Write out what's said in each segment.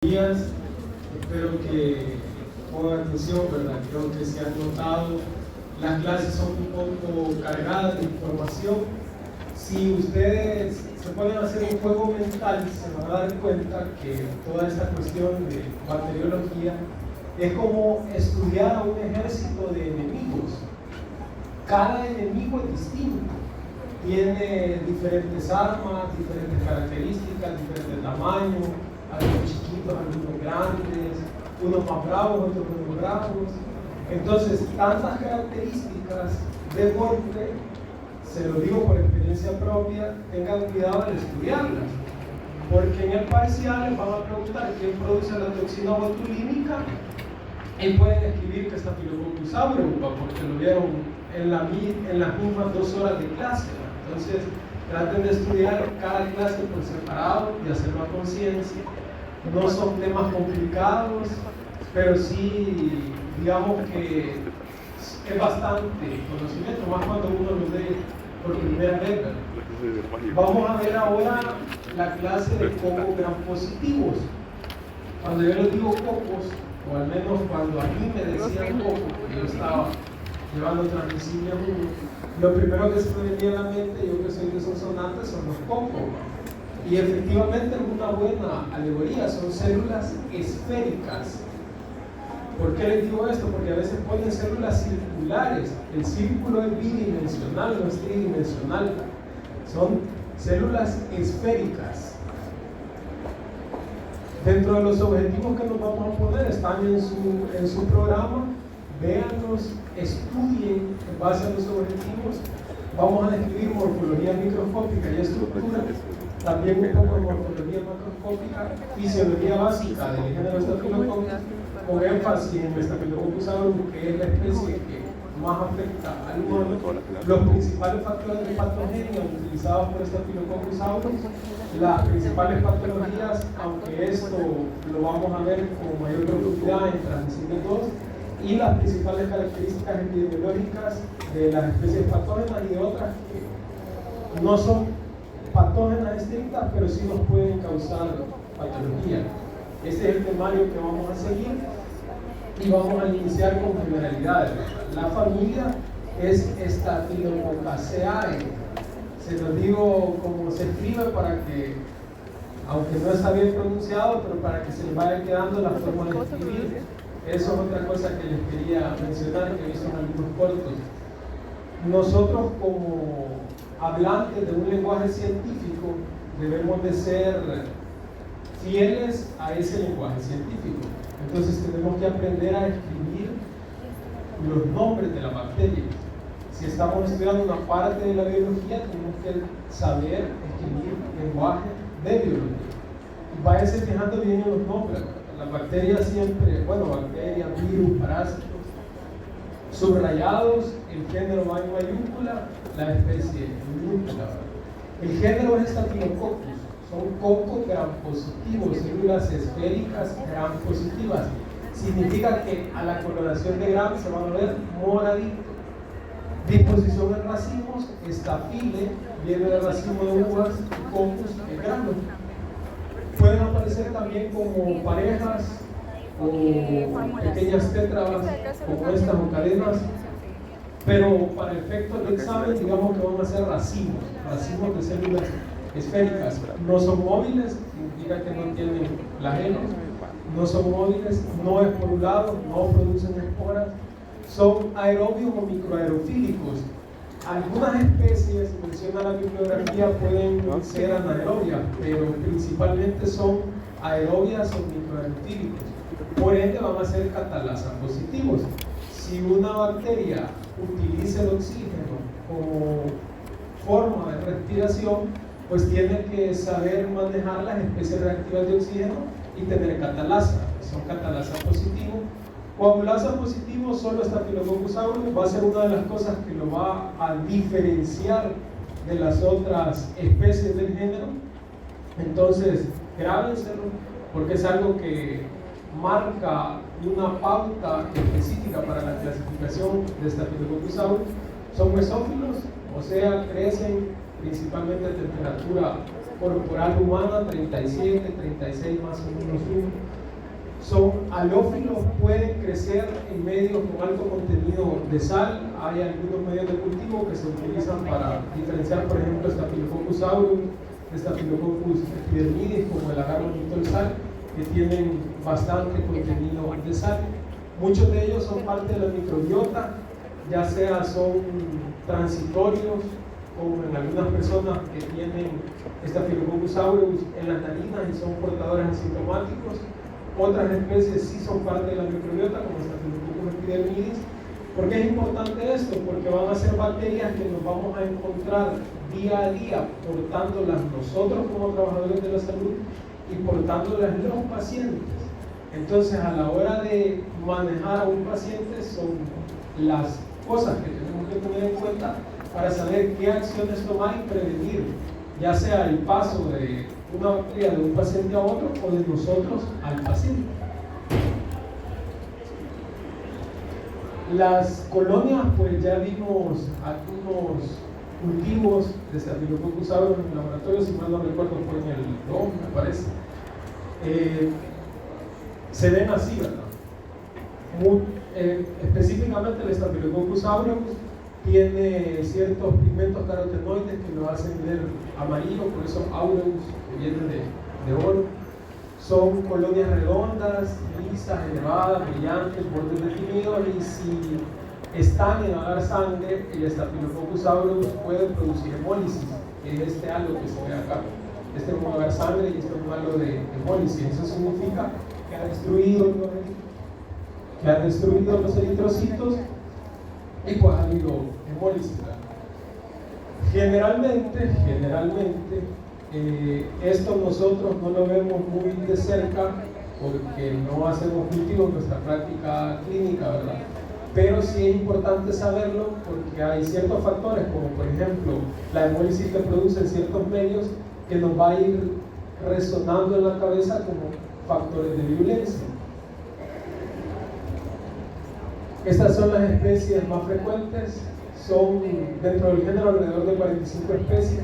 días. Espero que pongan atención, ¿verdad? Creo que se han notado, las clases son un poco cargadas de información. Si ustedes se pueden hacer un juego mental, se van a dar cuenta que toda esta cuestión de bacteriología es como estudiar a un ejército de enemigos. Cada enemigo es distinto, tiene diferentes armas, diferentes características, diferentes tamaños, algunos chiquitos, algunos grandes, unos más bravos, otros menos bravos. Entonces, tantas características de golpe, se lo digo por experiencia propia, tengan cuidado al estudiarlas, porque en el parcial les van a preguntar quién produce la toxina botulínica y pueden escribir que es Staphylococcus aureus, porque lo vieron en las mismas 2 horas de clase. Entonces, traten de estudiar cada clase por separado y hacerlo a conciencia. No son temas complicados, pero sí, digamos que es bastante conocimiento, más cuando uno lo ve por primera vez. Vamos a ver ahora la clase de cocos gram positivos. Cuando yo les digo cocos, o al menos cuando a mí me decían cocos, porque yo estaba llevando transmisible a uno, lo primero que se me venía a la mente, yo que soy de Sonsonate, son los cocos. Y efectivamente es una buena alegoría, son células esféricas. ¿Por qué les digo esto? Porque a veces ponen células circulares. El círculo es bidimensional, no es tridimensional. Son células esféricas. Dentro de los objetivos que nos vamos a poner, están en su programa. Véanlos, estudien en base a los objetivos. Vamos a describir morfología microscópica y estructura. También un poco de morfología macroscópica, fisiología básica del género Staphylococcus, con énfasis en Staphylococcus aureus, que es la especie que más afecta al humano. Los principales factores de patogenia utilizados por Staphylococcus aureus, las principales patologías, aunque esto lo vamos a ver con mayor profundidad en Transmisible 2, y las principales características epidemiológicas de las especies patógenas y de otras que no son patógenas estrictas, pero sí nos pueden causar patología. Este es el temario que vamos a seguir y vamos a iniciar con generalidades. La familia es Staphylococcaceae. Se los digo como se escribe para que, aunque no está bien pronunciado, pero para que se les vaya quedando la forma de escribir. Eso es otra cosa que les quería mencionar, que he visto en algunos cortos. Nosotros como hablantes de un lenguaje científico debemos de ser fieles a ese lenguaje científico. Entonces tenemos que aprender a escribir los nombres de las bacterias. Si estamos estudiando una parte de la biología, tenemos que saber escribir lenguaje de biología. Y váyanse fijando bien en los nombres. Las bacterias siempre, bacterias, virus, parásitos, subrayados, el género va en mayúscula, la especie en minúscula. El género es Staphylococcus, son cocos gram positivos, células esféricas gram positivas. Significa que a la coloración de gram se van a ver moraditos. Disposición en racimos, estafile, viene del racimo de uvas, y cocos es grano. Pueden aparecer también como parejas o pequeñas tétradas como estas o cadenas, pero para efectos de examen digamos que van a ser racimos de células esféricas. No son móviles, significa que no tienen flagelos, no son móviles, no esporulados, no producen esporas, son aerobios o microaerofílicos. Algunas especies, menciona la bibliografía, pueden ser anaerobias, pero principalmente son aerobias o microaerofílicos. Por ende van a ser catalasa positivos. Si una bacteria utiliza el oxígeno como forma de respiración, pues tiene que saber manejar las especies reactivas de oxígeno y tener catalasa. Son catalasa positivos. Coagulasa positivo, solo Staphylococcus aureus, va a ser una de las cosas que lo va a diferenciar de las otras especies del género. Entonces, grábenselo, porque es algo que marca una pauta específica para la clasificación de Staphylococcus aureus. Son mesófilos, o sea, crecen principalmente a temperatura corporal humana 37, 36 más o menos 1. Son halófilos, pueden crecer en medios con alto contenido de sal. Hay algunos medios de cultivo que se utilizan para diferenciar, por ejemplo, Staphylococcus aureus, Staphylococcus epidermidis, como el agar bonito del sal, que tienen bastante contenido de sal. Muchos de ellos son parte de la microbiota, ya sea son transitorios, como en algunas personas que tienen Staphylococcus aureus en las narinas y son portadores asintomáticos. Otras especies sí son parte de la microbiota, como Staphylococcus epidermidis. ¿Por qué es importante esto? Porque van a ser bacterias que nos vamos a encontrar día a día portándolas nosotros como trabajadores de la salud y portándolas los pacientes. Entonces, a la hora de manejar a un paciente son las cosas que tenemos que tener en cuenta para saber qué acciones tomar y prevenir, ya sea el paso de una bacteria de un paciente a otro o de nosotros al paciente. Las colonias, pues ya vimos algunos cultivos de Staphylococcus aureus en el laboratorio, si mal no recuerdo fue en el 2, me parece. Se ven así, ¿verdad? Específicamente el Staphylococcus aureus tiene ciertos pigmentos carotenoides que lo hacen ver amarillo, por eso aureus, que viene de oro. Son colonias redondas, lisas, elevadas, brillantes, bordes definidos, y si están en agar sangre, el Staphylococcus aureus puede producir hemólisis, que es este halo que se ve acá. Este es un agar sangre y este es un halo de hemólisis. Eso significa que ha destruido los eritrocitos y pues ha habido hemólisis. Generalmente, esto nosotros no lo vemos muy de cerca porque no hacemos cultivo en nuestra práctica clínica, ¿verdad? Pero sí es importante saberlo porque hay ciertos factores, como por ejemplo la hemólisis que producen ciertos medios, que nos va a ir resonando en la cabeza como factores de violencia. Estas son las especies más frecuentes, son dentro del género alrededor de 45 especies.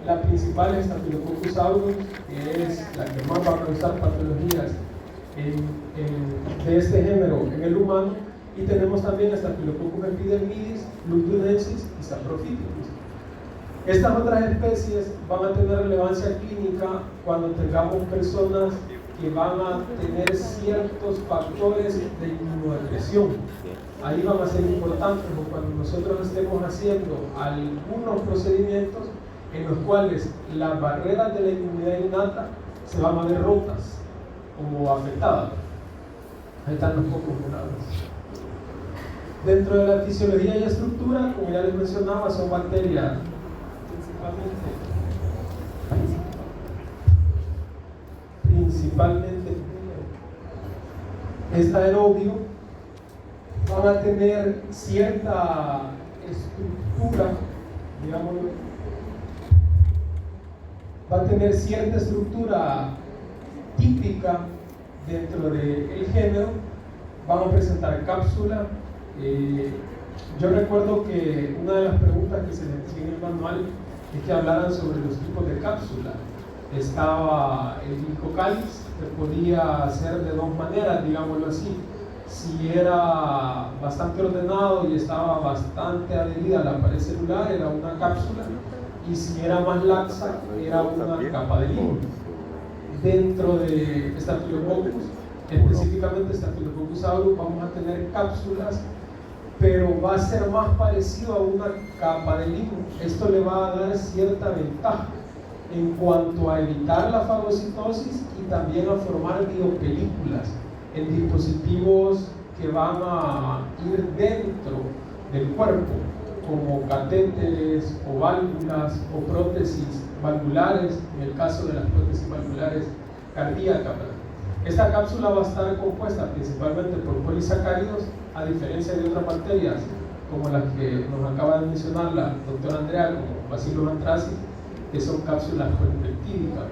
La principal es Staphylococcus aureus, que es la que más va a causar patologías de este género en el humano, y tenemos también Staphylococcus epidermidis, lugdunensis y saprophyticus. Estas otras especies van a tener relevancia clínica cuando tengamos personas que van a tener ciertos factores de inmunodepresión. Ahí van a ser importantes, o cuando nosotros estemos haciendo algunos procedimientos en los cuales las barreras de la inmunidad innata se van a ver rotas o afectadas. Ahí están los pocos grados. Dentro de la fisiología y estructura, como ya les mencionaba, son bacterias principalmente es aerobio. Van a tener cierta estructura, digámoslo, va a tener cierta estructura típica dentro del género. Van a presentar cápsula. Yo recuerdo que una de las preguntas que se les decía en el manual es que hablaran sobre los tipos de cápsula. Estaba el glicocáliz, que podía ser de dos maneras, digámoslo así. Si era bastante ordenado y estaba bastante adherida a la pared celular, era una cápsula, y si era más laxa, era una capa de limo. Dentro de Staphylococcus, específicamente Staphylococcus aureus, vamos a tener cápsulas, pero va a ser más parecido a una capa de limo. Esto le va a dar cierta ventaja en cuanto a evitar la fagocitosis y también a formar biopelículas en dispositivos que van a ir dentro del cuerpo, como catéteres o válvulas o prótesis valvulares, en el caso de las prótesis valvulares cardíacas. Esta cápsula va a estar compuesta principalmente por polisacáridos, a diferencia de otras bacterias como las que nos acaba de mencionar la doctora Andrea, como Bacillus anthracis, que son cápsulas polipeptídicas.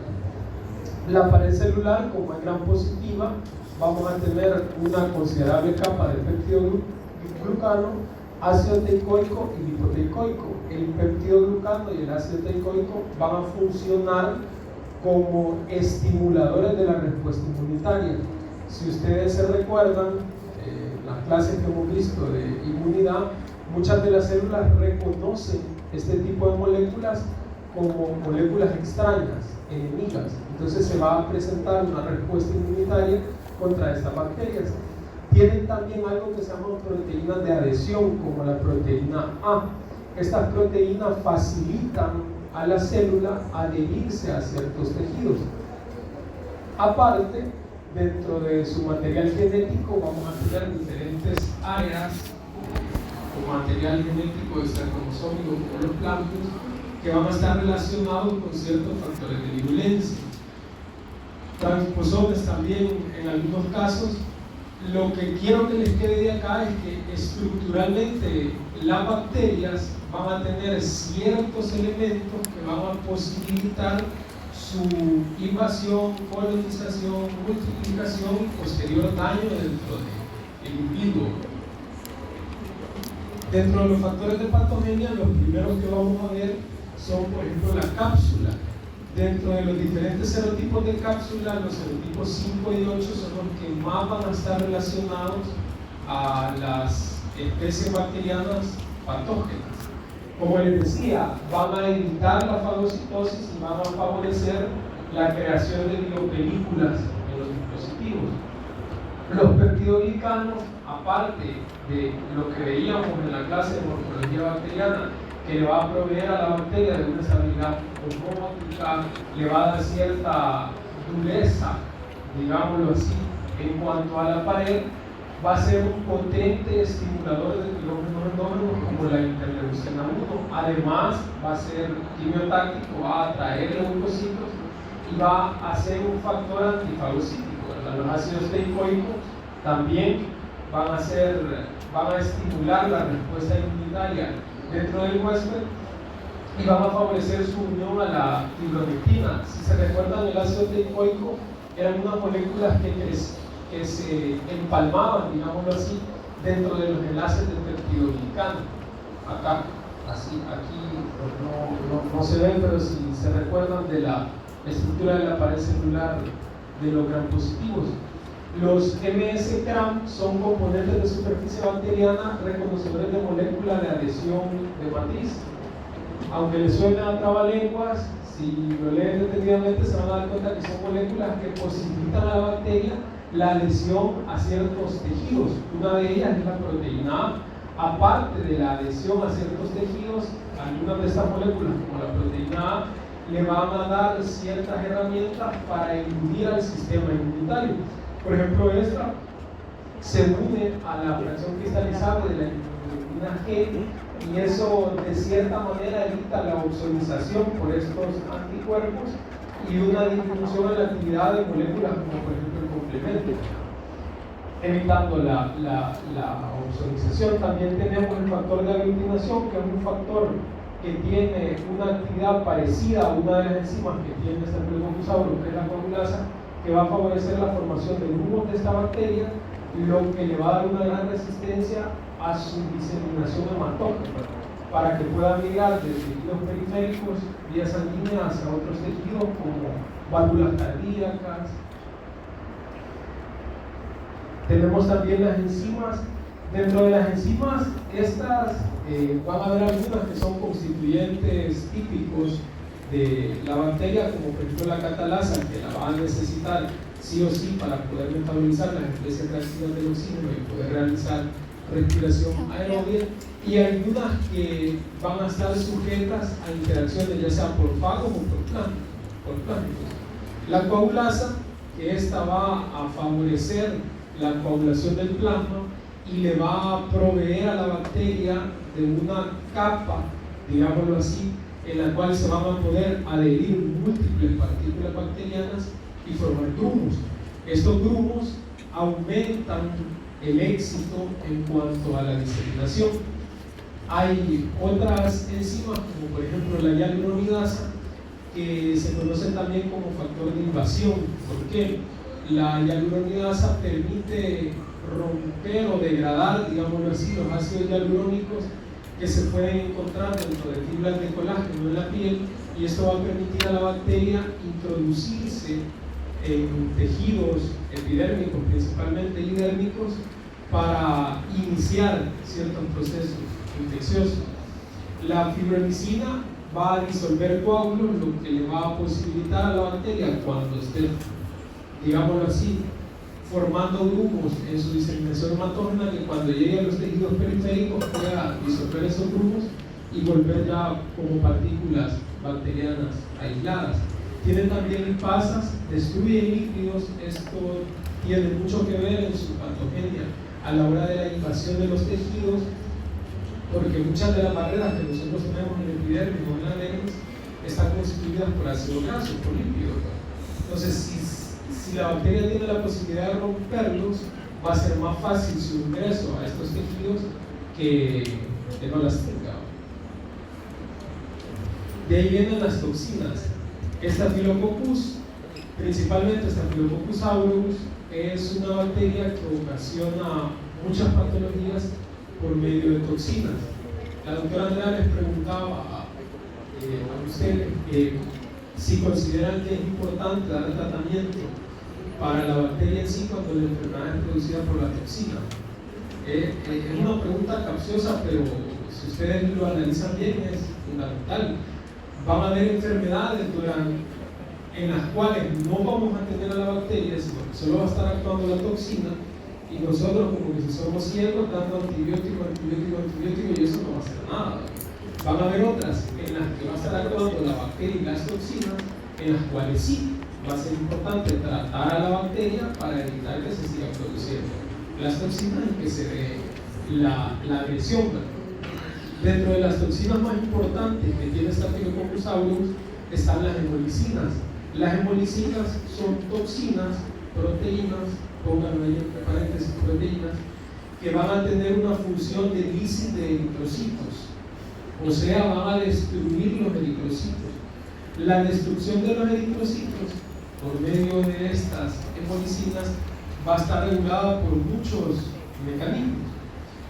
La pared celular, como es gram positiva, vamos a tener una considerable capa de peptidoglucano, ácido teicoico y lipoteicoico. El peptidoglucano y el ácido teicoico van a funcionar como estimuladores de la respuesta inmunitaria. Si ustedes se recuerdan, las clases que hemos visto de inmunidad, muchas de las células reconocen este tipo de moléculas como moléculas extrañas, enemigas. Entonces se va a presentar una respuesta inmunitaria contra estas bacterias. Tienen también algo que se llama proteínas de adhesión, como la proteína A. Estas proteínas facilitan a la célula adherirse a ciertos tejidos. Aparte, dentro de su material genético vamos a tener diferentes áreas o material genético extracromosómico como los plasmidos que van a estar relacionados con ciertos factores de virulencia. Transposones también en algunos casos. Lo que quiero que les quede de acá es que estructuralmente las bacterias van a tener ciertos elementos que van a posibilitar su invasión, colonización, multiplicación y posterior daño dentro del individuo. Dentro de los factores de patogenia, los primeros que vamos a ver son, por ejemplo, la cápsula. Dentro de los diferentes serotipos de cápsula, los serotipos 5 y 8 son los que más van a estar relacionados a las especies bacterianas patógenas. Como les decía, van a evitar la fagocitosis y van a favorecer la creación de biopelículas en los dispositivos. Los peptidoglicanos, aparte de lo que veíamos en la clase de morfología bacteriana, que le va a proveer a la bacteria de una estabilidad osmótica, le va a dar cierta dureza, digámoslo así, en cuanto a la pared, va a ser un potente estimulador de quirógenos endógenos como la interleucina 1. Además, va a ser quimiotáctico, va a atraer leucocitos y va a ser un factor antifagocítico, ¿verdad? Los ácidos teicoicos también van a estimular la respuesta inmunitaria dentro del huésped y van a favorecer su unión a la fibronectina. Si se recuerdan, el ácido teicoico eran unas moléculas que se empalmaban, digámoslo así, dentro de los enlaces del peptidoglicano. Acá, así, aquí no se ven, pero si se recuerdan de la estructura de la pared celular de los gram positivos. Los MS-CRAM son componentes de superficie bacteriana reconocedores de moléculas de adhesión de matriz. Aunque les suene a trabalenguas, si lo leen detenidamente se van a dar cuenta que son moléculas que posibilitan a la bacteria la adhesión a ciertos tejidos. Una de ellas es la proteína A. Aparte de la adhesión a ciertos tejidos, algunas de estas moléculas, como la proteína A, le van a dar ciertas herramientas para eludir al sistema inmunitario. Por ejemplo, esta se une a la fracción cristalizable de la interleucina G y eso de cierta manera evita la oxonización por estos anticuerpos y una disminución en la actividad de moléculas como por ejemplo el complemento, evitando la oxonización. También tenemos el factor de aglutinación, que es un factor que tiene una actividad parecida a una de las enzimas que tiene este precursor, que es la coagulasa, que va a favorecer la formación de grumos de esta bacteria, lo que le va a dar una gran resistencia a su diseminación hematógena, para que pueda migrar de tejidos periféricos, vías sanguíneas, hacia otros tejidos como válvulas cardíacas. Tenemos también las enzimas. Dentro de las enzimas, estas van a haber algunas que son constituyentes típicos de la bacteria, como por ejemplo la catalasa, que la va a necesitar sí o sí para poder metabolizar las especies reactivas del oxígeno y poder realizar respiración aerobia, y algunas que van a estar sujetas a interacciones ya sea por fagos o por plásmicos. La coagulasa, que esta va a favorecer la coagulación del plasma y le va a proveer a la bacteria de una capa, digámoslo así, en la cual se van a poder adherir múltiples partículas bacterianas y formar grumos. Estos grumos aumentan el éxito en cuanto a la diseminación. Hay otras enzimas, como por ejemplo la hialuronidasa, que se conocen también como factor de invasión. ¿Por qué? la hialuronidasa permite romper o degradar, digámoslo así, los ácidos hialurónicos que se pueden encontrar dentro de fibras de colágeno en la piel, y esto va a permitir a la bacteria introducirse en tejidos epidérmicos, principalmente hidérmicos, para iniciar ciertos procesos infecciosos. La fibromicina va a disolver coágulos, lo que le va a posibilitar a la bacteria, cuando esté, digámoslo así, formando grumos en su diseminación hematógena, que cuando llegue a los tejidos periféricos pueda disolver esos grumos y volver ya como partículas bacterianas aisladas. Tienen también lipasas, destruyen lípidos. Esto tiene mucho que ver en su patogenia a la hora de la invasión de los tejidos, porque muchas de las barreras que nosotros tenemos en el epidermis o en la dermis están constituidas por ácido graso, por lípidos. Entonces, si la bacteria tiene la posibilidad de romperlos, va a ser más fácil su ingreso a estos tejidos que no las tenga. De ahí vienen las toxinas. Staphylococcus, principalmente Staphylococcus aureus, es una bacteria que ocasiona muchas patologías por medio de toxinas. La doctora Andrea les preguntaba a ustedes si consideran que es importante dar tratamiento para la bacteria en sí cuando la enfermedad es producida por la toxina. Es una pregunta capciosa, pero si ustedes lo analizan bien es fundamental. Van a haber enfermedades en las cuales no vamos a tener a la bacteria, sino que solo va a estar actuando la toxina, y nosotros como que si somos ciegos dando antibiótico, y eso no va a hacer nada. Van a haber otras en las que va a estar actuando la bacteria y las toxinas, en las cuales sí va a ser importante tratar a la bacteria para evitar que se siga produciendo las toxinas y que se dé la agresión. Dentro de las toxinas más importantes que tiene Staphylococcus aureus están las hemolicinas. Las hemolicinas son toxinas, proteínas, pónganlo ahí entre paréntesis, proteínas, que van a tener una función de lisis de eritrocitos, o sea, van a destruir los eritrocitos. La destrucción de los eritrocitos por medio de estas hemolicinas va a estar regulada por muchos mecanismos.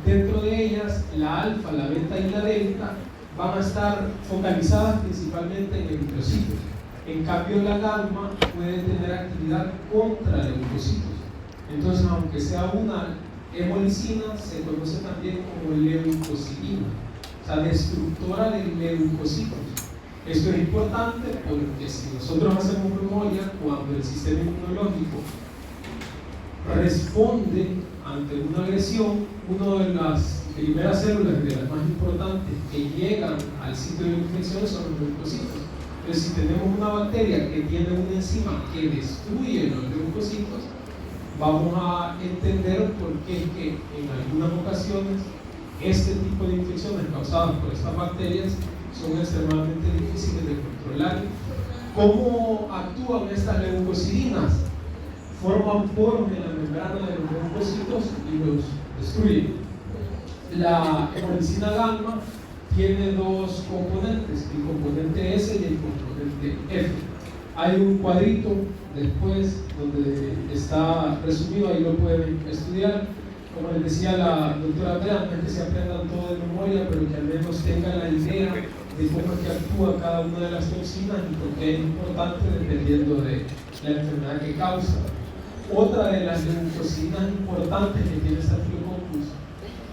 Dentro de ellas, la alfa, la beta y la delta van a estar focalizadas principalmente en eritrocitos. En cambio, la gamma puede tener actividad contra leucocitos. Entonces, aunque sea una hemolicina, se conoce también como leucocidina, o sea, destructora de leucocitos. Esto es importante porque si nosotros hacemos memoria, cuando el sistema inmunológico responde ante una agresión, una de las primeras células, de las más importantes que llegan al sitio de la infección, son los leucocitos. Entonces, si tenemos una bacteria que tiene una enzima que destruye los leucocitos, vamos a entender por qué es que en algunas ocasiones este tipo de infecciones causadas por estas bacterias son extremadamente difíciles de controlar. ¿Cómo actúan estas leucocidinas? Forman poros en la membrana de los leucocitos y los destruyen. La hemolicina gamma tiene dos componentes, el componente S y el componente F. Hay un cuadrito después donde está resumido, ahí lo pueden estudiar. Como les decía la doctora Andrea, no es que se aprendan todo de memoria, pero que al menos tengan la idea de cómo es que actúa cada una de las toxinas y por qué es importante dependiendo de la enfermedad que causa. Otra de las leucocinas importantes que tiene Staphylococcus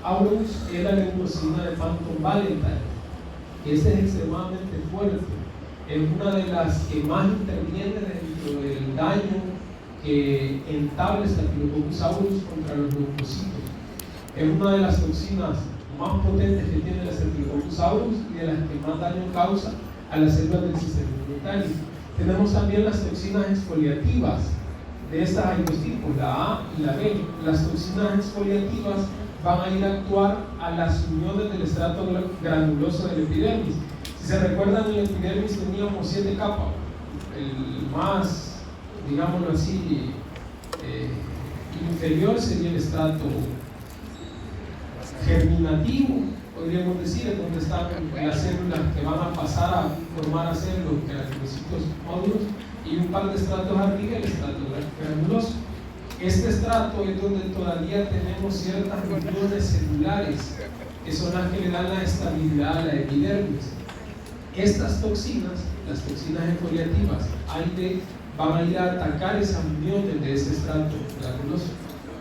aureus es la leucocina de Phantom Valentine. Esta es extremadamente fuerte, es una de las que más interviene dentro del daño que entabla Staphylococcus aureus contra los leucocitos. Es una de las toxinas más potentes que tiene la Staphylococcus aureus y de las que más daño causa a las células del sistema inmunitario. Tenemos también las toxinas exfoliativas. De estas hay dos tipos, la A y la B. Las toxinas exfoliativas van a ir a actuar a las uniones del estrato granuloso del epidermis. Si se recuerdan, en el epidermis teníamos 7 capas. El más, digámoslo así, inferior sería el estrato germinativo, podríamos decir, es donde están las células que van a pasar a formar a ser los keratocitos módulos. y un par de estratos arriba, el estrato granuloso. Este estrato es donde todavía tenemos ciertas uniones celulares, que son las que le dan la estabilidad a la epidermis. Estas toxinas, las toxinas exfoliativas, van a ir a atacar esas uniones de ese estrato granuloso,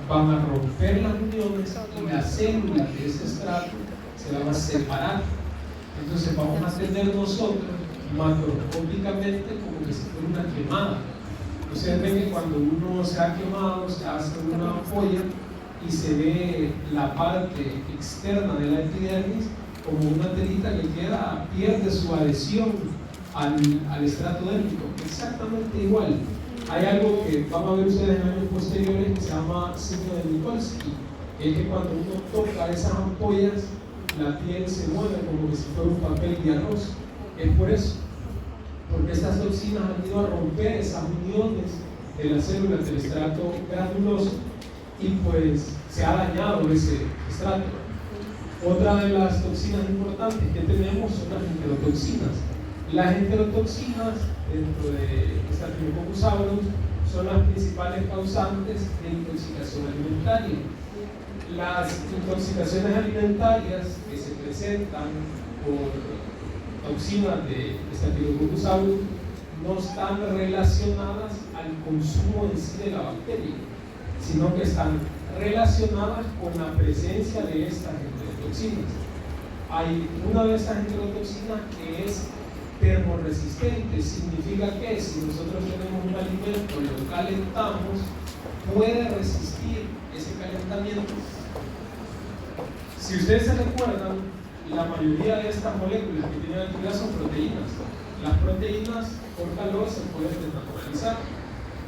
van a romper las uniones y las células de ese estrato se van a separar. Entonces vamos a tener nosotros macroscópicamente como que si fuera una quemada. Ustedes ven que cuando uno se ha quemado, se hace una ampolla y se ve la parte externa de la epidermis como una telita que pierde su adhesión al estrato dérmico. Exactamente igual. Hay algo que van a ver ustedes en años posteriores que se llama signo de Mikulski. Es que cuando uno toca esas ampollas, la piel se mueve como que si fuera un papel de arroz. Es por eso, porque estas toxinas han ido a romper esas uniones de las células del estrato granuloso y pues se ha dañado ese estrato. Otra de las toxinas importantes que tenemos son las enterotoxinas. Las enterotoxinas dentro de Staphylococcus aureus son las principales causantes de intoxicación alimentaria. Las intoxicaciones alimentarias que se presentan por toxinas de Staphylococcus aureus no están relacionadas al consumo en sí de la bacteria, sino que están relacionadas con la presencia de estas enterotoxinas. Hay una de estas enterotoxinas que es termoresistente. Significa que si nosotros tenemos un alimento y lo calentamos, puede resistir ese calentamiento. Si ustedes se recuerdan, la mayoría de estas moléculas que tienen actividad son proteínas. Las proteínas por calor se pueden desnaturalizar.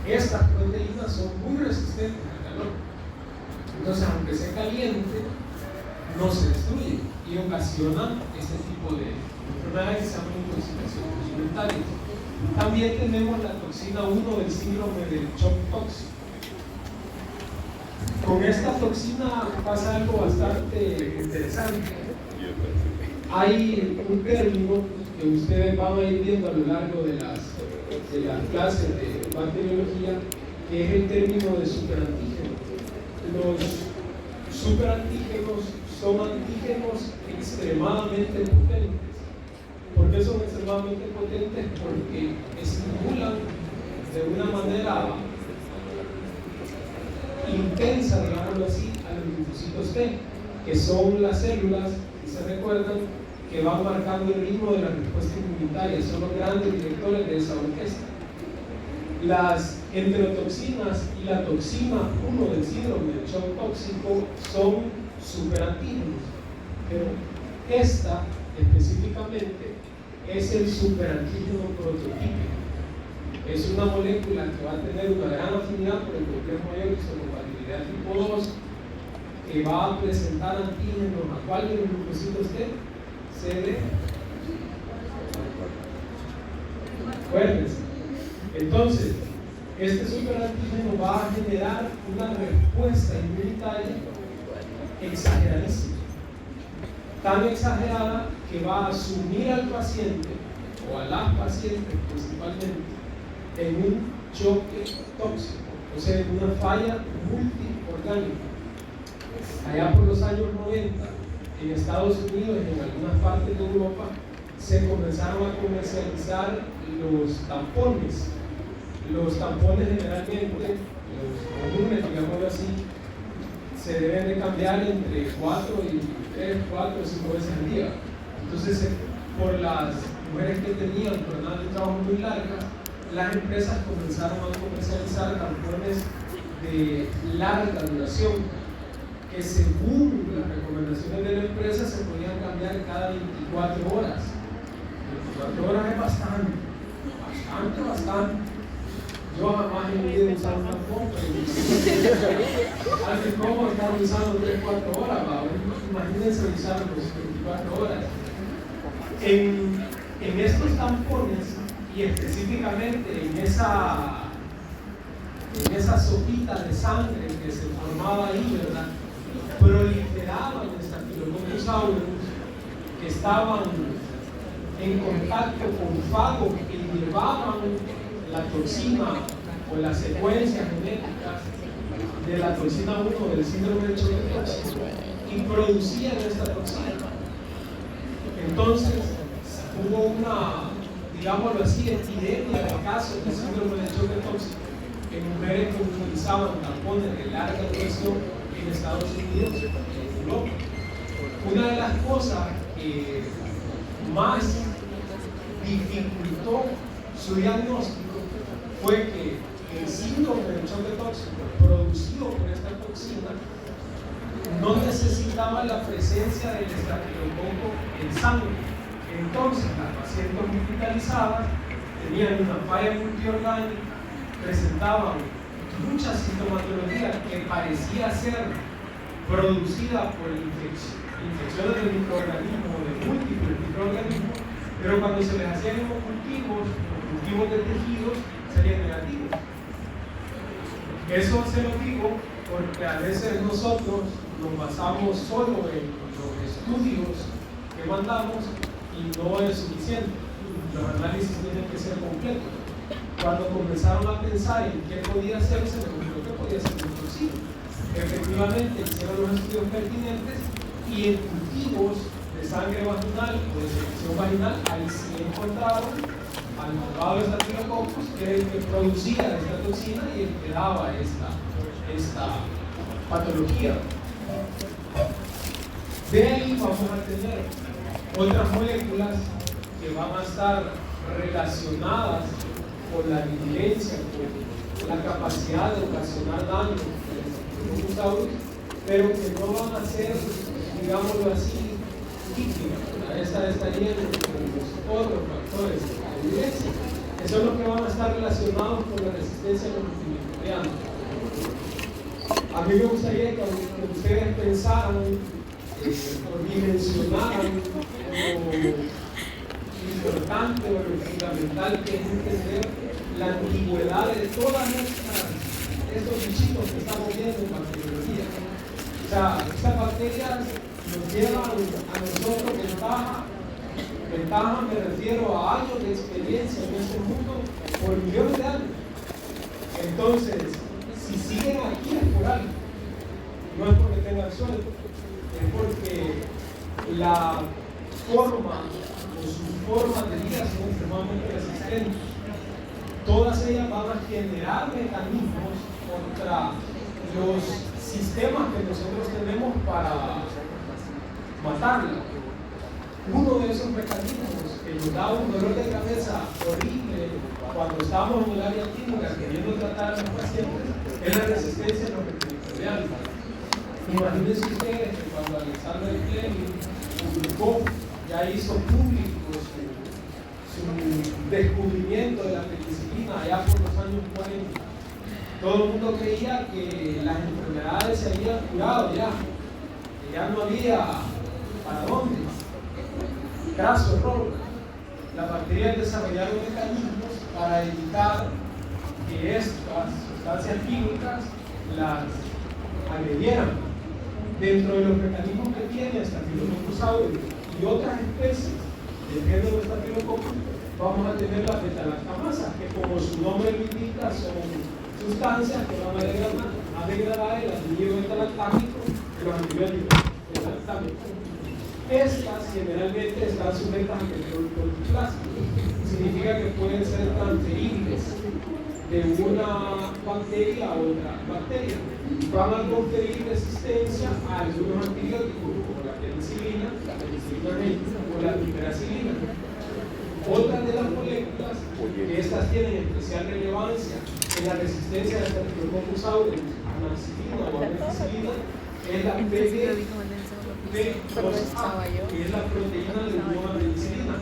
Estas proteínas son muy resistentes al calor. Entonces, aunque se caliente, no se destruyen y ocasionan este tipo de enfermedades que se llaman intoxicaciones alimentarias. También tenemos la toxina 1 del síndrome del shock tóxico. Con esta toxina pasa algo bastante interesante. Hay un término que ustedes van a ir viendo a lo largo de las clases de bacteriología, que es el término de superantígeno. Los superantígenos son antígenos extremadamente potentes. ¿Por qué son extremadamente potentes? Porque estimulan de una manera intensa, digámoslo así, a los linfocitos T, que son las células, si se recuerdan, que van marcando el ritmo de la respuesta inmunitaria, son los grandes directores de esa orquesta. Las enterotoxinas y la toxina 1 del síndrome del shock tóxico son superantígenos, pero esta específicamente es el superantígeno prototípico. Es una molécula que va a tener una gran afinidad por el complejo mayor histocompatibilidad tipo 2, que va a presentar antígenos a cuál de los linfocitos T, CD. Acuérdense. Entonces, este superantígeno va a generar una respuesta inmunitaria exageradísima, tan exagerada que va a sumir al paciente o a las pacientes principalmente en un choque tóxico, o sea, en una falla multiorgánica. Allá por los años 90, en Estados Unidos y en algunas partes de Europa, se comenzaron a comercializar los tampones. Los tampones generalmente, los comunes, digámoslo así, se deben de cambiar entre 3, 4 o 5 veces al día. Entonces, por las mujeres que tenían jornadas de trabajo muy largas, las empresas comenzaron a comercializar tampones de larga duración, que según las recomendaciones de la empresa se podían cambiar cada 24 horas. 24 horas es bastante. Yo jamás he podido usar un tampón, pero alguien como estar usando 3-4 horas, imagínense usarlos 24 horas. En estos tampones, y específicamente en esa sopita de sangre que se formaba ahí, ¿verdad?, proliferaban Staphylococcus aureus que estaban en contacto con fagos que llevaban la toxina o la secuencia genética de la toxina 1 del síndrome de choque tóxico y producían esta toxina. Entonces hubo una, digámoslo así, epidemia de casos de síndrome de choque tóxico en mujeres que utilizaban tampones de larga duración en Estados Unidos y en Europa. Una de las cosas que más dificultó su diagnóstico fue que el síndrome de choque tóxico producido por esta toxina no necesitaba la presencia del estafilococo en sangre. Entonces las pacientes hospitalizadas tenían una falla multiorgánica, presentaban mucha sintomatología que parecía ser producida por infecciones de microorganismos, de múltiples microorganismos, pero cuando se les hacían hemocultivos o cultivos de tejidos, salían negativos. Eso se lo digo porque a veces nosotros nos basamos solo en los estudios que mandamos y no es suficiente. Los análisis tienen que ser completos. Cuando comenzaron a pensar en qué podía hacerse, se les ocurrió que podía ser un toxina. Efectivamente, hicieron los estudios pertinentes y en cultivos de sangre vaginal o de secreción vaginal, ahí sí encontraron al malvado estafilococcus, que era el que producía esta toxina y el que daba esta patología. De ahí vamos a tener otras moléculas que van a estar relacionadas con la vigilancia, con la capacidad de ocasionar daño en los dinosaurios, pero que no van a ser, digámoslo así, típicas. Esta estaría con los otros factores de vigilancia, que son los que van a estar relacionados con la resistencia a los antimicrobianos. A mí me gustaría que ustedes pensaran o dimensionaran importante o lo fundamental que es entender la antigüedad de todas estos bichitos que estamos viendo en bacteriología. O sea, estas bacterias nos llevan a nosotros ventaja me refiero a años de experiencia en este mundo por millones de años. Entonces, si siguen aquí es por algo, no es porque tengan suerte, es porque la forma sus formas de vida son extremadamente resistentes. Todas ellas van a generar mecanismos contra los sistemas que nosotros tenemos para matarla. Uno de esos mecanismos que nos da un dolor de cabeza horrible cuando estamos en el área clínica queriendo tratar a los pacientes es la resistencia a los antimicrobianos. Imagínense ustedes que cuando Alexander Fleming publicó, ya hizo público su descubrimiento de la penicilina allá por los años 40. Todo el mundo creía que las enfermedades se habían curado ya, que ya no había para dónde. Graso error. Las bacterias desarrollaron mecanismos para evitar que estas sustancias químicas las agredieran. Dentro de los mecanismos que tiene Staphylococcus aureus y otras especies del género Staphylococcus, vamos a tener las beta-lactamasas, que como su nombre lo indica, son sustancias que van a degradar el anhídrido beta-lactámico de los antibióticos beta-lactámicos. Estas generalmente están sujetas a control plástico. Significa que pueden ser transferibles de una bacteria a otra bacteria. Van a conferir resistencia a algunos antibióticos, como la penicilina o la piperacilina. Otras de las moléculas, que estas tienen especial relevancia en la resistencia de Staphylococcus aureus a la ampicilina o a la penicilina, es la PB2A, que es la proteína de la penicilina.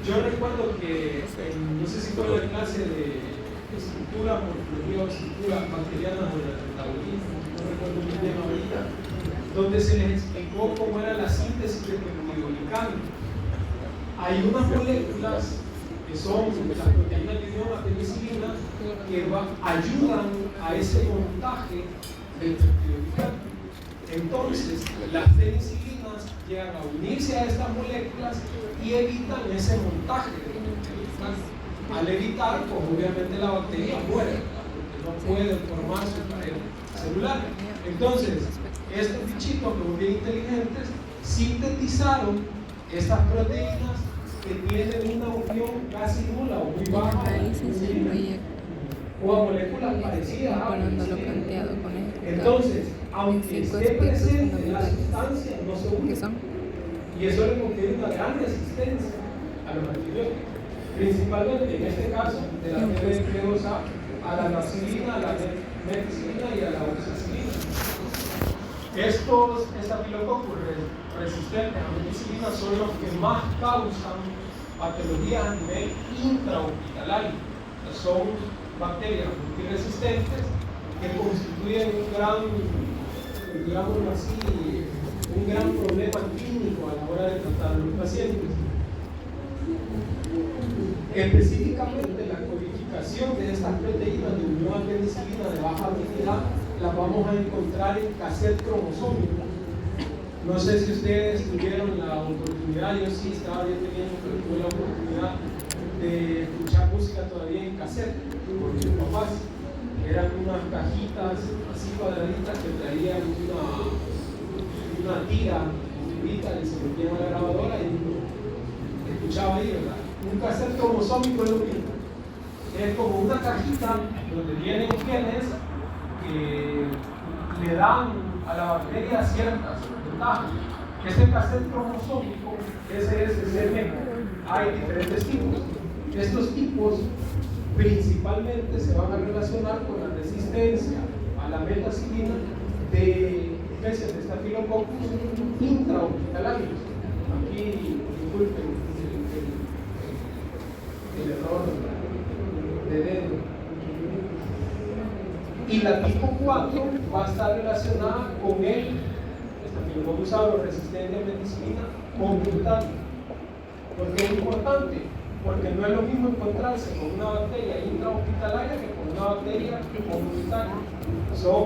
Yo recuerdo que, no sé si fue la clase de estructura, morfología o estructura bacteriana o de metabolismo, no recuerdo muy bien ahorita, donde se les explicó cómo era la síntesis de peptidoglicano. Hay unas moléculas que son las proteínas de la penicilina que ayudan a ese montaje del peptidoglicano. Entonces, las penicilinas llegan a unirse a estas moléculas y evitan ese montaje de peptidoglicano. Al evitar, pues obviamente la bacteria muere, porque no puede formar su pared celular. Entonces, estos bichitos, como bien inteligentes, sintetizaron estas proteínas que tienen una unión casi nula o muy baja o a moléculas parecidas a penicilina. Entonces, aunque esté presente la sustancia, no se une. Y eso le confiere una gran resistencia a los antibióticos, principalmente en este caso de la TB2A, a la nacilina, a la meticilina y a la oxacilina. Estos estafilococos resistentes a meticilina son los que más causan patologías a nivel intrahospitalario. Son bacterias multiresistentes que constituyen un gran problema clínico a la hora de tratar a los pacientes. Específicamente, la codificación de estas proteínas de unión a penicilina de baja afinidad las vamos a encontrar en cassette cromosómico. No sé si ustedes tuvieron la oportunidad, yo sí estaba bien pequeño, pero tuve la oportunidad de escuchar música todavía en cassette con mis papás. Eran unas cajitas así cuadraditas que traían una tira, y se metían a la grabadora y escuchaba ahí, ¿verdad? Un cassette cromosómico es lo mismo. Es como una cajita donde vienen genes que le dan a la bacteria ciertas ventajas. Este cassette cromosómico, ese es el segmento. Hay diferentes tipos. Estos tipos principalmente se van a relacionar con la resistencia a la metacilina de especies de Staphylococcus intrahospitalarios. Aquí, disculpen el error de dedo. Y la tipo 4 va a estar relacionada con el Staphylococcus aureus resistente a meticilina comunitario. ¿Por qué es importante? Porque no es lo mismo encontrarse con una bacteria intrahospitalaria que con una bacteria comunitaria. Son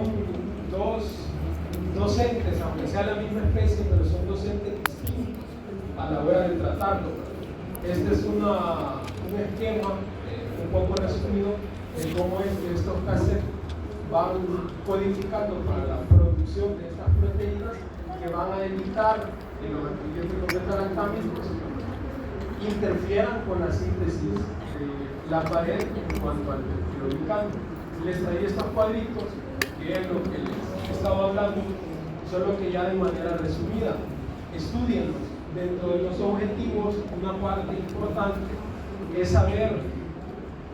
dos entes, aunque sea la misma especie, pero son dos entes distintos a la hora de tratarlo. Este es un esquema un poco resumido de cómo es que estos cassettes van codificando para la producción de estas proteínas que van a evitar que los antibióticos beta-lactámicos interfieran con la síntesis de la pared en cuanto al peptidoglicano. Les traí estos cuadritos, que es lo que les he estado hablando, solo que ya de manera resumida. Estudienlos. Dentro de los objetivos, una parte importante es saber,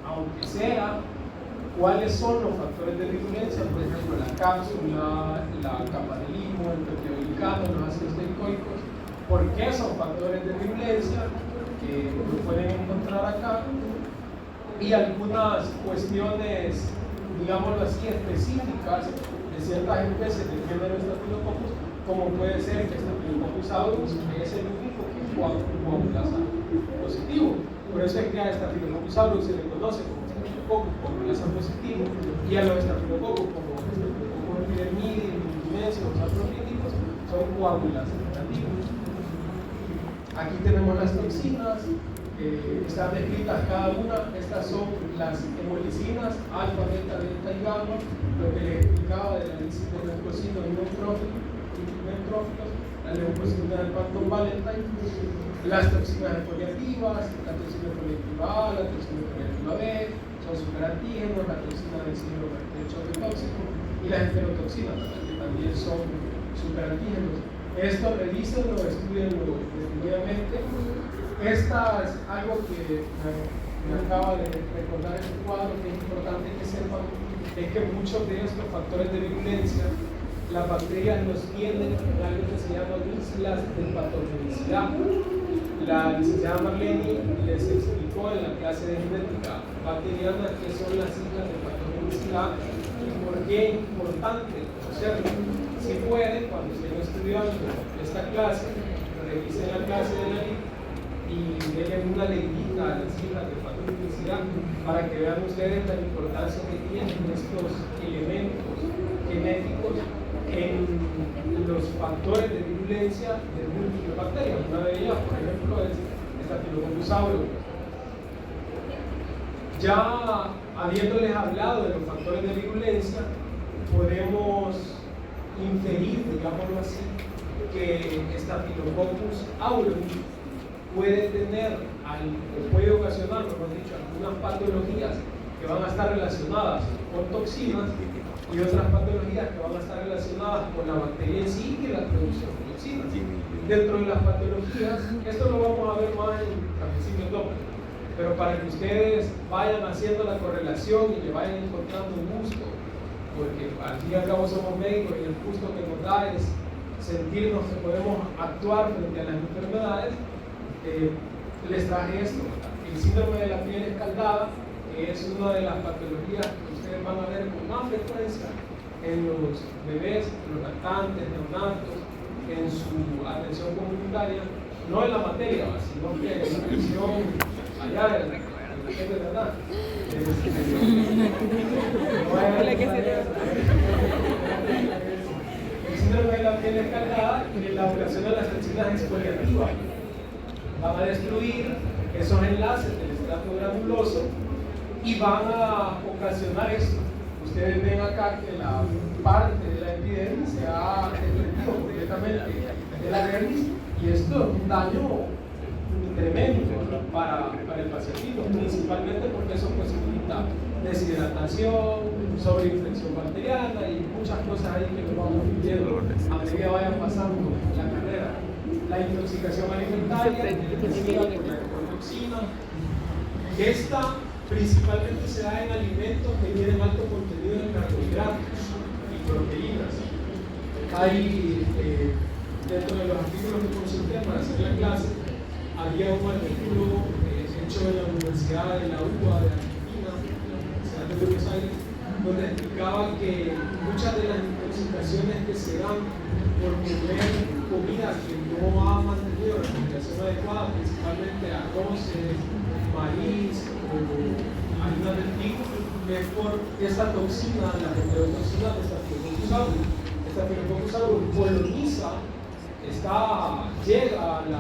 aunque sea, cuáles son los factores de virulencia, por ejemplo, la cápsula, la capa de limo, el peptidoglicano, los ácidos teicoicos. ¿Por qué son factores de virulencia? Que lo pueden encontrar acá, y algunas cuestiones, digámoslo así, específicas de ciertas especies del género Staphylococcus, como puede ser que Staphylococcus aureus es el único que es coagulasa positivo. Por eso es que a Staphylococcus aureus se le conoce como Staphylococcus coagulasa positivo, y a los Staphylococcus como Staphylococcus epidermidis, o saprolíticos son coagulasa negativos. Aquí tenemos las toxinas, están descritas cada una. Estas son las hemolicinas, alfa, beta, delta y gamma, lo que les explicaba de la lisis de leucocitos y neutrófilos, la leucocina del Phantom Valentine, las toxinas exfoliativas, la toxina exfoliativa A, la toxina exfoliativa B, son superantígenos, la toxina del signo de choque tóxico y las enterotoxinas, que también son superantígenos. Esto revísenlo, estudienlo detenidamente. Esta es algo que me acaba de recordar este cuadro, que es importante que sepan, es que muchos de estos factores de virulencia, las bacterias los tienen en algo que se llama islas de patogenicidad. La licenciada Marlene les explicó en la clase de genética bacteriana qué son las islas de patogenicidad y por qué es importante conocerlo. Si pueden, cuando estén estudiando esta clase, revisen la clase de la LIC y denle una leidita a las islas de patogenicidad para que vean ustedes la importancia que tienen estos elementos genéticos en los factores de virulencia de múltiples bacterias. Una de ellas, por ejemplo, es Staphylococcus aureus. Ya habiéndoles hablado de los factores de virulencia, podemos inferir, digámoslo así, que Staphylococcus aureus puede tener o puede ocasionar, mejor dicho, algunas patologías que van a estar relacionadas con toxinas y otras patologías que van a estar relacionadas con la bacteria en sí y la producción de toxinas. Dentro de las patologías, esto lo vamos a ver más en transmisible Doppler, pero para que ustedes vayan haciendo la correlación y le vayan encontrando un gusto, porque al fin y al cabo somos médicos y el gusto que nos da es sentirnos que podemos actuar frente a las enfermedades. Les traje esto, el síndrome de la piel escaldada, que es una de las patologías que ustedes van a ver con más frecuencia en los bebés, en los lactantes, neonatos, en su atención comunitaria, no en la materia, sino que en la atención allá en la gente de verdad. El síndrome de la piel escaldada y la elaboración de las toxinas exfoliativas van a destruir esos enlaces del estrato granuloso y van a ocasionar esto. Ustedes ven acá que la parte de la epidermis se ha desprendido completamente de la dermis y esto es un daño tremendo para el pacientito, principalmente porque eso posibilita deshidratación, sobreinfección bacteriana y muchas cosas ahí que nos vamos viviendo a medida que vayan pasando la carrera. La intoxicación alimentaria, por toxina, esta principalmente se da en alimentos que tienen alto contenido en carbohidratos y proteínas. Hay, dentro de los artículos que consulté para hacer la clase, había un artículo hecho en la Universidad de la UBA de Argentina, Universidad de Buenos Aires, donde explicaba que muchas de las intoxicaciones que se dan por comer comida que no ha mantenido la respiración adecuada, principalmente arroces, maíz o harina de trigo, es por esta toxina, la enterotoxina de Staphylococcus aureus. Staphylococcus aureus coloniza, llega al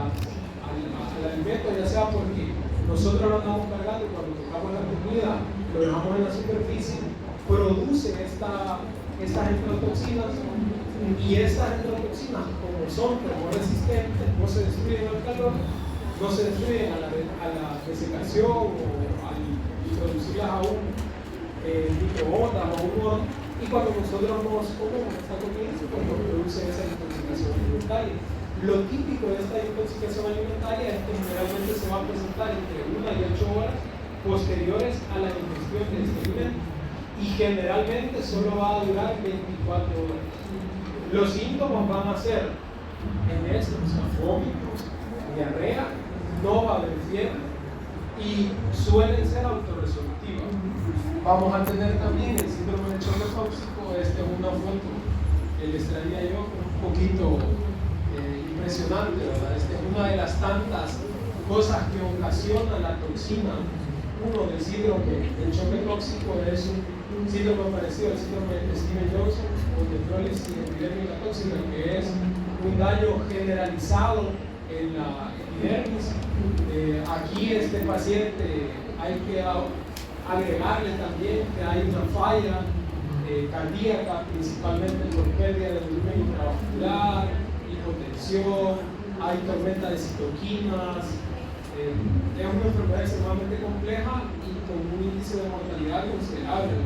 alimento, ya sea porque nosotros lo andamos cargando y cuando tocamos la comida lo dejamos en la superficie, producen estas enterotoxinas y estas enterotoxinas, como son termoresistentes, no se destruyen al calor, no se destruyen a la desecación o al introducirlas a un microondas o un horno, y cuando nosotros nos comemos esta comida, pues nos produce esa intoxicación alimentaria. Lo típico de esta intoxicación alimentaria es que generalmente se va a presentar entre 1 y 8 horas posteriores a la ingestión de este alimento y generalmente solo va a durar 24 horas. Los síntomas van a ser emesis, vómitos, diarrea, no va a haber fiebre y suelen ser autorresolutivas. Vamos a tener también el síndrome de choque tóxico. Esta es una foto que les traía yo, un poquito impresionante, ¿verdad? Esta es una de las tantas cosas que ocasiona la toxina. Uno del síndrome del choque tóxico es un síndrome parecido al síndrome de Stevens-Johnson o nefrólisis epidérmica tóxica, que es un daño generalizado en la epidermis. Aquí este paciente hay que agregarle también que hay una falla cardíaca, principalmente por pérdida de volumen intravascular, hipotensión, hay tormenta de citoquinas. Es una enfermedad extremadamente compleja y con un índice de mortalidad considerable,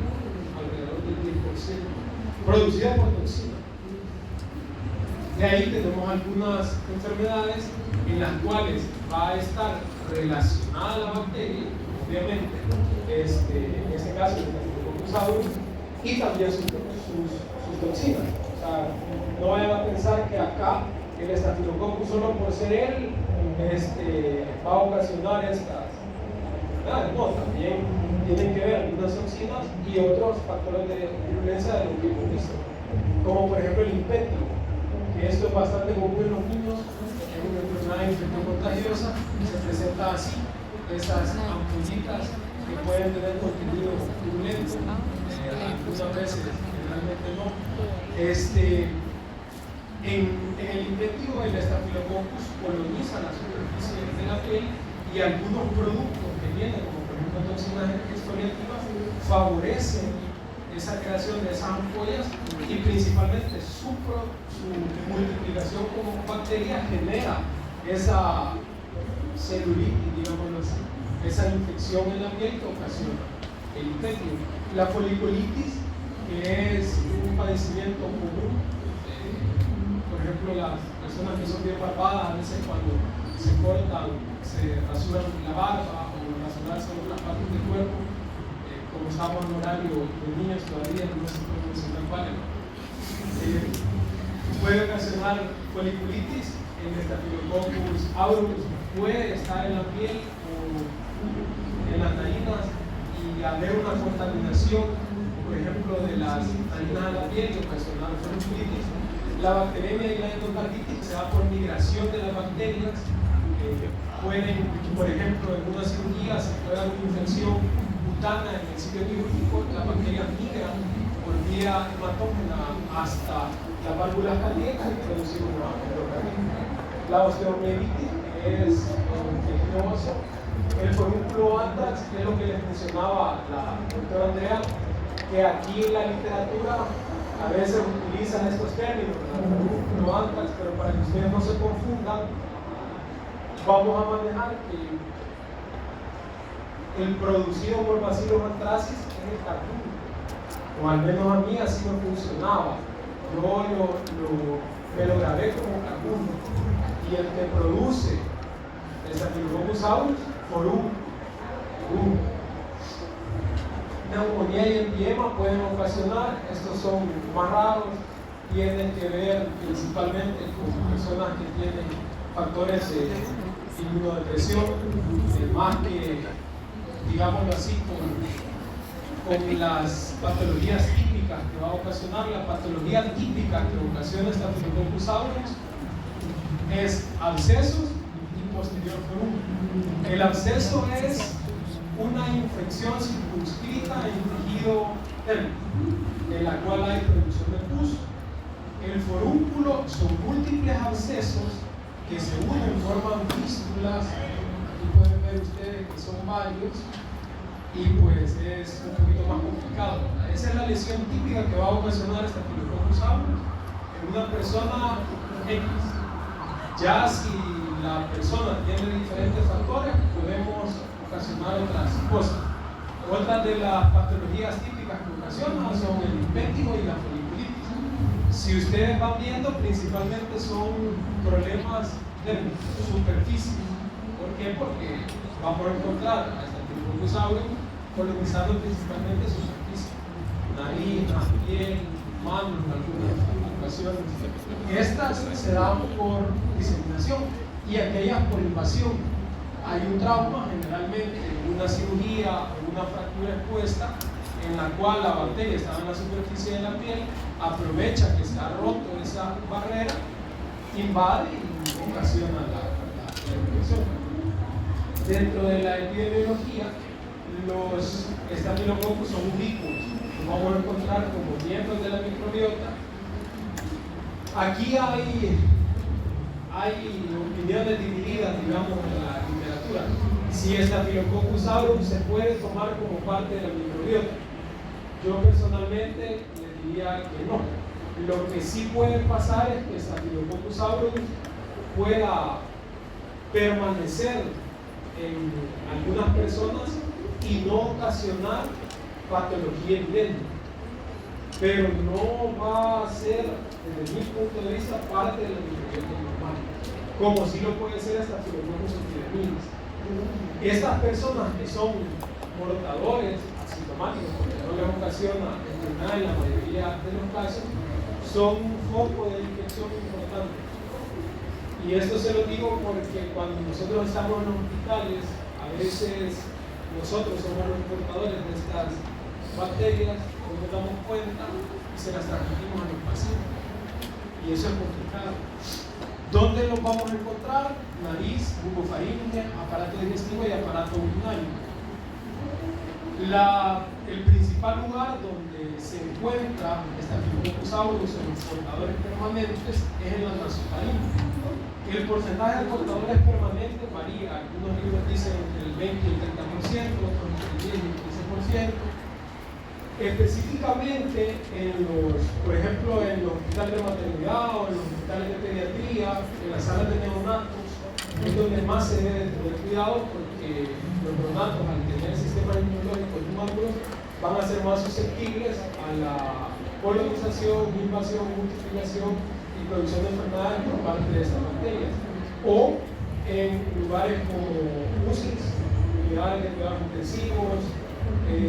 alrededor del 10%, producida por toxina. De ahí tenemos algunas enfermedades en las cuales va a estar relacionada la bacteria, obviamente, en este caso el Staphylococcus aureus, y también sus toxinas. O sea, no vayan a pensar que acá el Staphylococcus solo por ser él va a ocasionar estas enfermedades. No, también tienen que ver algunas toxinas y otros factores de virulencia de lo que hemos visto, como por ejemplo el impetio, que esto es bastante común en los niños, es una enfermedad infectocontagiosa, se presenta así, estas ampollitas que pueden tener contenido virulento, algunas veces, generalmente no. En el impetio, el Staphylococcus coloniza la superficie de la piel y algunos productos que vienen, como por ejemplo toxinas exfoliativas favorecen esa creación de esas ampollas y principalmente su multiplicación como bacteria genera esa celulitis, digámoslo así, esa infección en la piel que ocasiona el infectio. La foliculitis, que es un padecimiento común, por ejemplo, las personas que son bien barbadas, a veces cuando se cortan, se rasuran la barba o rasurarse otras partes del cuerpo, como estamos en horario de niños todavía, no se puede mencionar cuáles, puede ocasionar foliculitis. El Staphylococcus aureus puede estar en la piel o en las narinas y haber una contaminación, por ejemplo, de las narinas de la piel y ocasionar foliculitis. La bacteremia y la endocarditis se da por migración de las bacterias. Pueden, por ejemplo, en una cirugía se puede dar una infección cutánea en el sitio quirúrgico, las bacterias migran por vía hematógena hasta las válvulas cardíacas y producir una endocarditis. La osteomielitis es tejido óseo. El forúnculo anthrax, que es lo que les mencionaba la doctora Andrea, que aquí en la literatura a veces utilizan estos términos, el forúnculo anthrax, pero para que ustedes no se confundan, vamos a manejar que el producido por Bacillus anthracis es el cardumen, o al menos a mí así me funcionaba. Yo me lo grabé como cardumen, y el que produce el Staphylococcus aureus, forum. Neumonía y empiema pueden ocasionar, estos son más raros, tienen que ver principalmente con personas que tienen factores de inmunodepresión, más que, digámoslo así, con las patologías típicas que va a ocasionar. La patología típica que ocasiona Staphylococcus aureus es abscesos y posterior forum. El absceso es una infección circunscrita en tejido térmico, en la cual hay producción de pus. El forúnculo son múltiples abscesos que se unen, forman fístulas. Aquí pueden ver ustedes que son varios, y pues es un poquito más complicado. Esa es la lesión típica que va a ocasionar Staphylococcus aureus en una persona X. Ya si la persona tiene diferentes factores, podemos ocasionar otras cosas. Otras de las patologías típicas que ocasionan son el impétigo y la foliculitis. Si ustedes van viendo, principalmente son problemas de superficie. ¿Por qué? Porque vamos a encontrar a Staphylococcus aureus colonizando principalmente superficie, nariz, piel, manos, en algunas ocasiones. Estas se dan por diseminación y aquellas por invasión. Hay un trauma, generalmente una cirugía o una fractura expuesta, en la cual la bacteria está en la superficie de la piel, aprovecha que se ha roto esa barrera, invade y ocasiona la infección. Dentro de la epidemiología, los estafilococcus son ubicuos, los vamos a encontrar como miembros de la microbiota. Aquí hay opiniones divididas, digamos, en la literatura. Si Staphylococcus aureus se puede tomar como parte de la microbiota. Yo personalmente les diría que no. Lo que sí puede pasar es que Staphylococcus aureus pueda permanecer en algunas personas y no ocasionar patología endémica, pero no va a ser, desde mi punto de vista, parte de la microbiota normal, como sí lo puede ser Staphylococcus epidermidis. Estas personas que son portadores asintomáticos, porque no les ocasiona enfermedad en la mayoría de los casos, son un foco de infección importante. Y esto se lo digo porque cuando nosotros estamos en los hospitales, a veces nosotros somos los portadores de estas bacterias, no nos damos cuenta y se las transmitimos a los pacientes. Y eso es complicado. ¿Dónde los vamos a encontrar? Nariz, bucofaringe, aparato digestivo y aparato urinario. El principal lugar donde se encuentra Staphylococcus aureus en los portadores permanentes es en la nasofarina. El porcentaje de portadores permanentes varía. Algunos libros dicen entre el 20 y el 30%, otros entre el 10 y el 15%. Específicamente por ejemplo, en los hospitales de maternidad o en los hospitales de pediatría, en las salas de neonatos, es donde más se debe tener cuidado, porque los neonatos, al tener sistemas inmunológicos inmaduros, van a ser más susceptibles a la polinización, invasión, multiplicación y producción de enfermedades por parte de estas bacterias. O en lugares como UCIs, unidades de cuidados intensivos,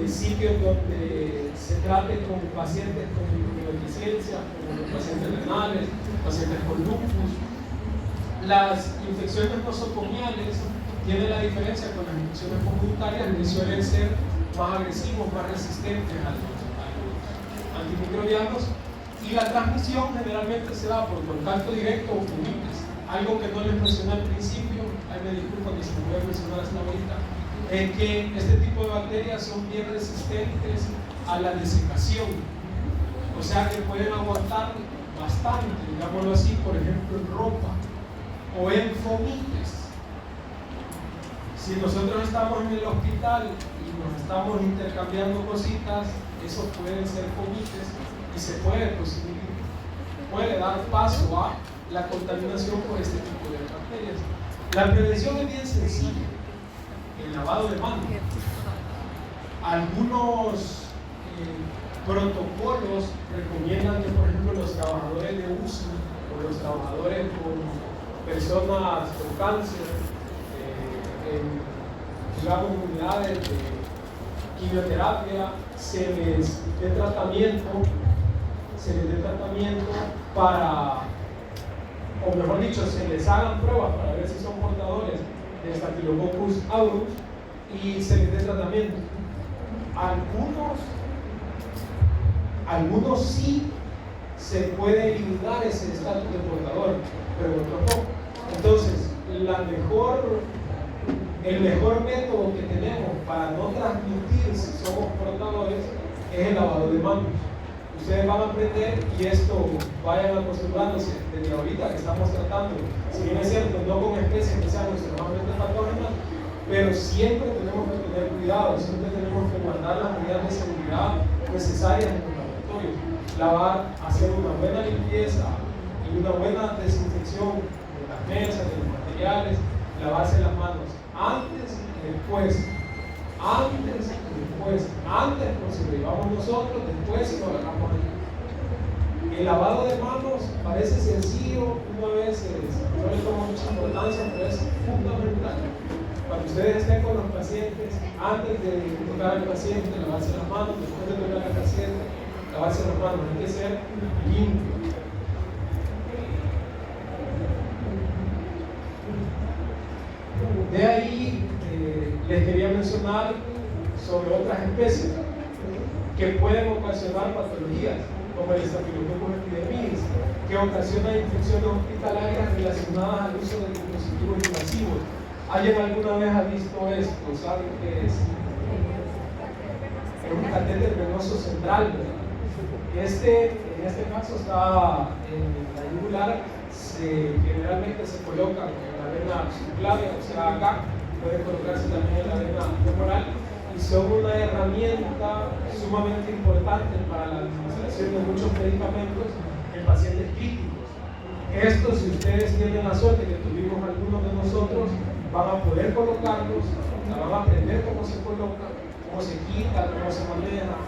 sitios donde se trate con pacientes con inmunodeficiencia, como los pacientes renales, pacientes con lupus. Las infecciones nosocomiales tienen la diferencia con las infecciones comunitarias, que suelen ser más agresivos, más resistentes a los antimicrobianos, y la transmisión generalmente se da por contacto directo o fluides. Algo que no les mencioné al principio, ahí me disculpo que se me voy a mencionar hasta ahorita, es que este tipo de bacterias son bien resistentes a la desecación, o sea que pueden aguantar bastante, digámoslo así, por ejemplo en ropa o en fomites. Si nosotros estamos en el hospital y nos estamos intercambiando cositas, eso pueden ser fomites y se puede dar paso a la contaminación por este tipo de bacterias. La prevención es bien sencilla. El lavado de manos. Algunos protocolos recomiendan que, por ejemplo, los trabajadores de UCI o los trabajadores con personas con cáncer, digamos, unidades de quimioterapia, se les dé tratamiento para, o mejor dicho, se les hagan pruebas para ver si son portadores de Staphylococcus aureus y se les dé tratamiento. Algunos sí se puede eliminar ese estatus de portador, pero otros no. Entonces, el mejor método que tenemos para no transmitir si somos portadores es el lavado de manos. Ustedes van a aprender, y esto vayan acostumbrándose desde ahorita que estamos tratando, si bien es cierto, no con especies que sean extremadamente patógenas, pero siempre tenemos que tener cuidado, siempre tenemos que guardar las medidas de seguridad necesarias en los laboratorios. Hacer una buena limpieza y una buena desinfección de las mesas, de los materiales, lavarse las manos antes y después. Antes por si lo llevamos nosotros, después si lo agarramos allí. El lavado de manos parece sencillo, una vez no le toma mucha importancia, pero es fundamental. Cuando ustedes estén con los pacientes, antes de tocar al paciente, lavarse las manos, después de tocar al paciente, lavarse las manos, hay que ser limpio. De ahí les quería mencionar sobre otras especies que pueden ocasionar patologías, como el Staphylococcus epidermidis, que ocasiona infecciones hospitalarias relacionadas al uso de dispositivos invasivos. ¿Alguien alguna vez ha visto esto? ¿Saben qué es? Es un catéter venoso central, ¿verdad? En este caso está en la yugular, generalmente se coloca en la vena subclavia, o sea acá, puede colocarse también en la vena femoral, y son una herramienta sumamente importante para la administración de muchos medicamentos en pacientes críticos. Esto, si ustedes tienen la suerte que tuvimos algunos de nosotros, van a poder colocarlos, van a aprender cómo se coloca, cómo se quita, cómo se maneja.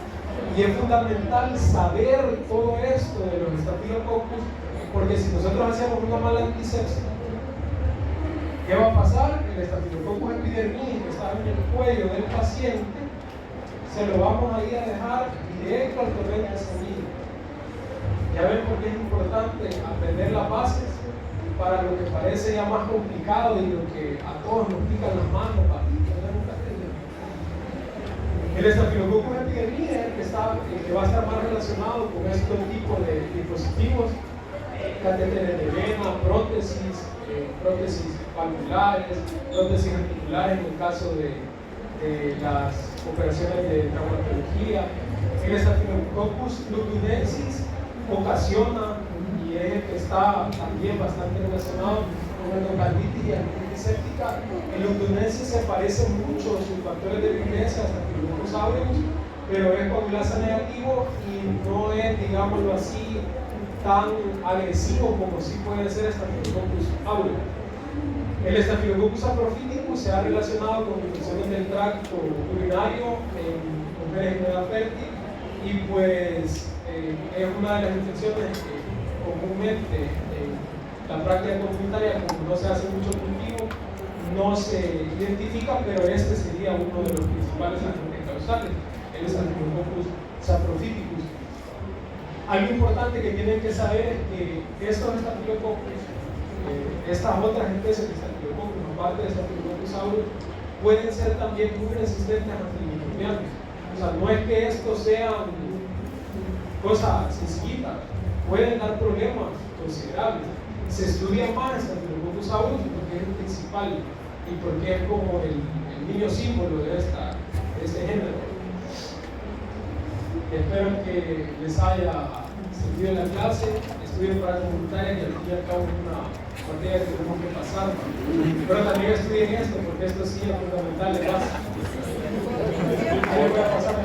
Y es fundamental saber todo esto de los estafilococcus, porque si nosotros hacemos una mala antisepsia, ¿qué va a pasar? El Staphylococcus epidermidis que está en el cuello del paciente, se lo vamos a ir a dejar directo al torrente sanguíneo. Ya ven por qué es importante aprender las bases para lo que parece ya más complicado y lo que a todos nos pican las manos para tener un catéter. El Staphylococcus epidermidis es el que va a estar más relacionado con este tipo de dispositivos, catéteres de vena, prótesis valvulares, prótesis articulares en el caso de las operaciones de traumatología. El Staphylococcus lugdunensis ocasiona, y es el que está también bastante relacionado con endocarditis y artritis séptica. El lugdunensis se parece mucho, sus factores de virulencia a Staphylococcus aureus, pero es coagulasa negativo y no es, digámoslo así, tan agresivo como sí puede ser Staphylococcus aureus. El Staphylococcus saprophyticus se ha relacionado con infecciones del tracto urinario en mujeres en edad fértil y pues es una de las infecciones que comúnmente en la práctica comunitaria, como no se hace mucho cultivo, no se identifica, pero este sería uno de los principales agentes causales, el Staphylococcus saprophyticus. Algo importante que tienen que saber es que estos Staphylococcus, estas otras especies de Staphylococcus, aparte de Staphylococcus aureus, pueden ser también muy resistentes a antimicrobianos. O sea, no es que estos sean cosas sencillitas, pueden dar problemas considerables. Se estudia más Staphylococcus aureus porque es el principal y porque es como el niño símbolo de este género. Espero que les haya servido la clase. Estudien para comunitarias y al fin y al cabo es una materia que tenemos que pasar. Pero también estudien esto porque esto sí es fundamental. Ahí voy a pasar